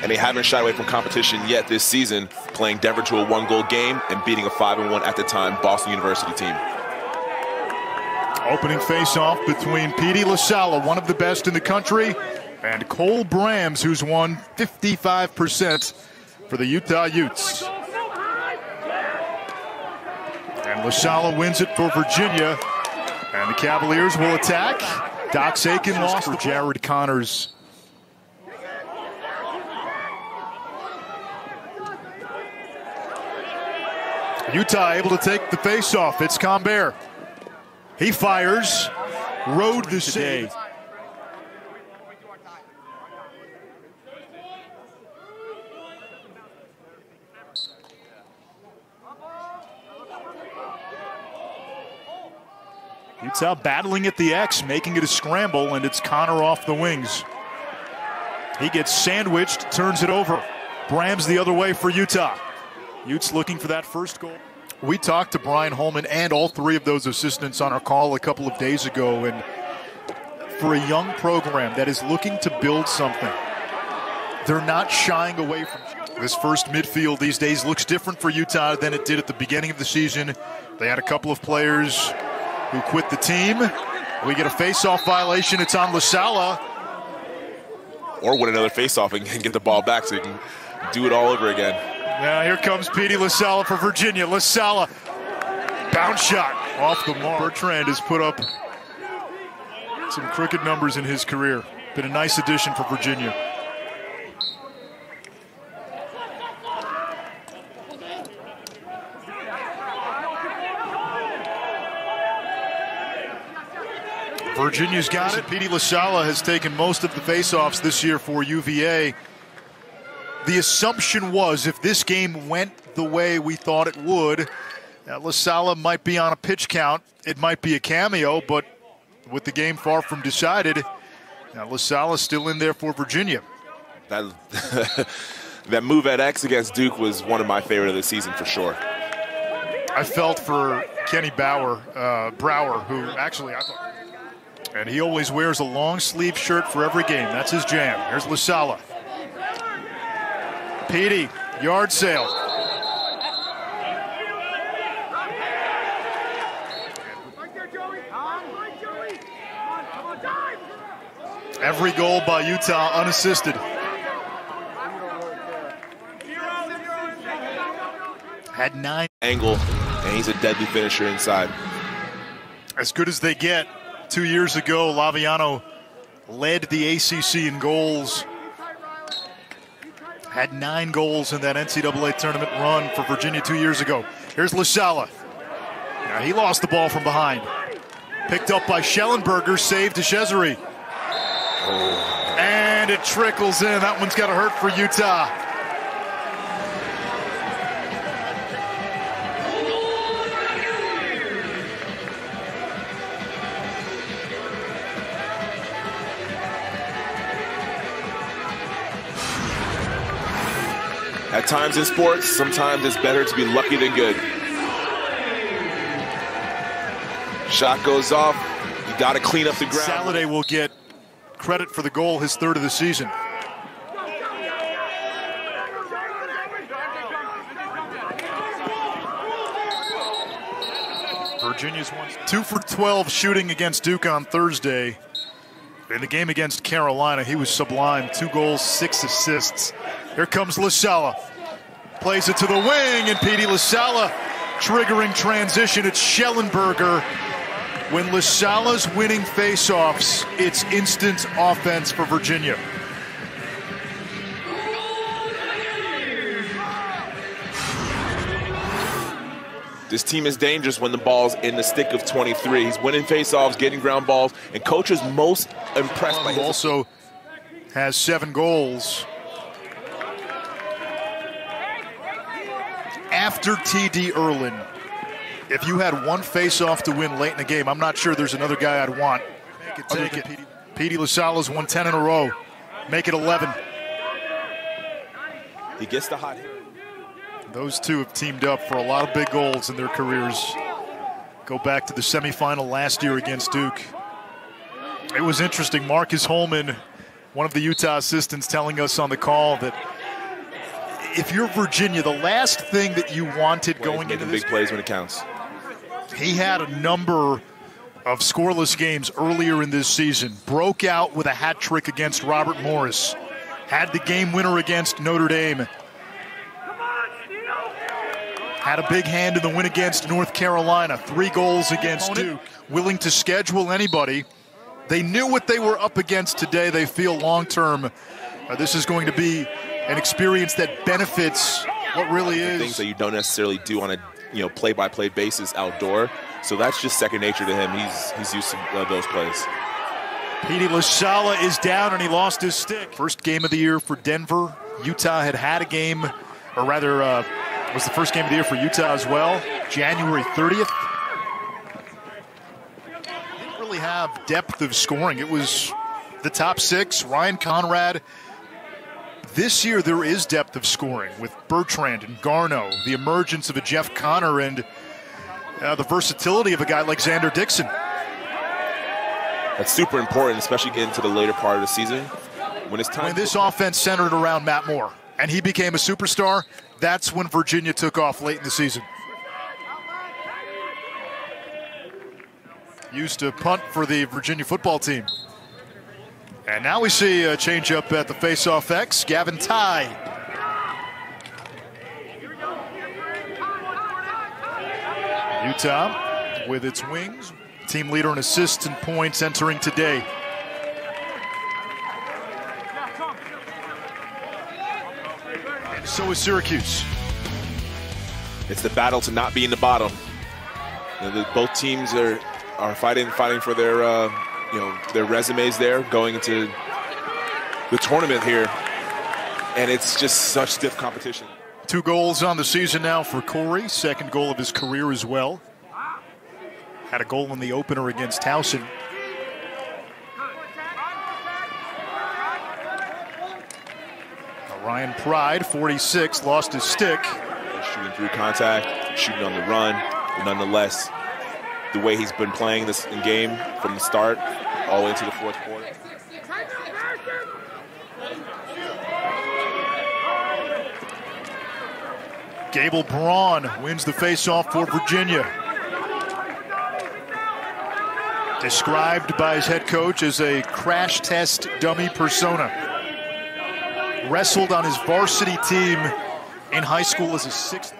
and they haven't shied away from competition yet this season, playing Denver to a 1-goal game and beating a 5-1 at the time Boston University team. Opening face-off between Petey Lasalla, one of the best in the country, and Cole Brams, who's won 55% for the Utah Utes. And Lasalla wins it for Virginia, and the Cavaliers will attack. Doc Sakin lost for Jared Connors. Utah able to take the face-off. It's Combert. He fires. Rode the save. Utah battling at the X, making it a scramble, and it's Connor off the wings. He gets sandwiched, turns it over. Brams the other way for Utah. Utes looking for that first goal. We talked to Brian Holman and all three of those assistants on our call a couple of days ago, and for a young program that is looking to build something, they're not shying away from this first midfield these days. Looks different for Utah than it did at the beginning of the season. They had a couple of players who quit the team. We get a face-off violation. It's on Lasalla. Or win another face-off and get the ball back so you can do it all over again. Now here comes Petey Lasalla for Virginia. Lasalla, bounce shot off the mark. Bertrand has put up some crooked numbers in his career. Been a nice addition for Virginia. Virginia's got it. Petey Lasalla has taken most of the faceoffs this year for UVA. The assumption was if this game went the way we thought it would, Lasalla might be on a pitch count. It might be a cameo, but with the game far from decided, Lasalla's still in there for Virginia. That move at X against Duke was one of my favorite of the season for sure. I felt for Kenny Brower, who actually I thought, and he always wears a long sleeve shirt for every game. That's his jam. Here's Lasalla. Petey, yard sale. Every goal by Utah unassisted. Had 9. Angle, and he's a deadly finisher inside. As good as they get. 2 years ago, Laviano led the ACC in goals. Had 9 goals in that NCAA tournament run for Virginia 2 years ago. Here's Lasalla. Now he lost the ball from behind. Picked up by Schellenberger, saved to Cesare. Oh. And it trickles in. That one's got to hurt for Utah. At times in sports, sometimes it's better to be lucky than good. Shot goes off. You got to clean up the ground. Saladay will get credit for the goal, his 3rd of the season. Virginia's won 2 for 12 shooting against Duke on Thursday. In the game against Carolina, he was sublime. 2 goals, 6 assists. Here comes Lasalla. Plays it to the wing, and Petey Lasalla triggering transition. It's Schellenberger. When Lasalla's winning faceoffs, it's instant offense for Virginia. This team is dangerous when the ball's in the stick of 23. He's winning faceoffs, getting ground balls, and coach is most impressed by his. Also has 7 goals. After T.D. Erlin, if you had one face-off to win late in the game, I'm not sure there's another guy I'd want. Take it. Petey Lasalla's won 10 in a row. Make it 11. He gets the hot hit. Those two have teamed up for a lot of big goals in their careers. Go back to the semifinal last year against Duke. It was interesting. Marcus Holman One of the Utah assistants telling us on the call that if you're Virginia, the last thing that you wanted going into this, big plays when it counts. He had a number of scoreless games earlier in this season. Broke out with a hat trick against Robert Morris. Had the game winner against Notre Dame. Had a big hand in the win against North Carolina. 3 goals against Duke. Willing to schedule anybody. They knew what they were up against today. They feel long-term this is going to be an experience that benefits what really is. Things that you don't necessarily do on a play-by-play basis outdoor. So that's just second nature to him. He's used to those plays. Petey Lasalla is down and he lost his stick. First game of the year for Denver. Utah had a game, or rather was the first game of the year for Utah as well. January 30th. Didn't really have depth of scoring. It was the top 6, Ryan Conrad. This year there is depth of scoring with Bertrand and Garneau, the emergence of a Jeff Connor, and the versatility of a guy like Xander Dixon. That's super important, especially getting to the later part of the season. When it's time. When this offense centered around Matt Moore and he became a superstar, that's when Virginia took off late in the season. Used to punt for the Virginia football team. And now we see a change-up at the Faceoff X. Gavin Ty. Utah with its wings. Team leader in assists and points entering today. And so is Syracuse. It's the battle to not be in the bottom. Both teams are fighting for their their resumes there going into the tournament here, and it's just such stiff competition. 2 goals on the season now for Corey, second goal of his career as well. Had a goal in the opener against Towson. Ryan Pride, 46, lost his stick. Shooting through contact, shooting on the run, but nonetheless, the way he's been playing this game from the start all the way into the 4th quarter. Gable Braun wins the faceoff for Virginia. Described by his head coach as a crash test dummy persona. Wrestled on his varsity team in high school as a 6th.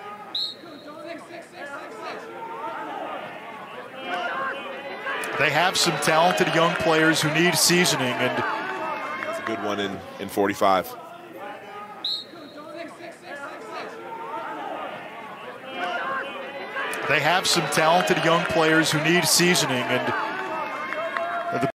They have some talented young players who need seasoning, and that's a good one in 45. They have some talented young players who need seasoning, and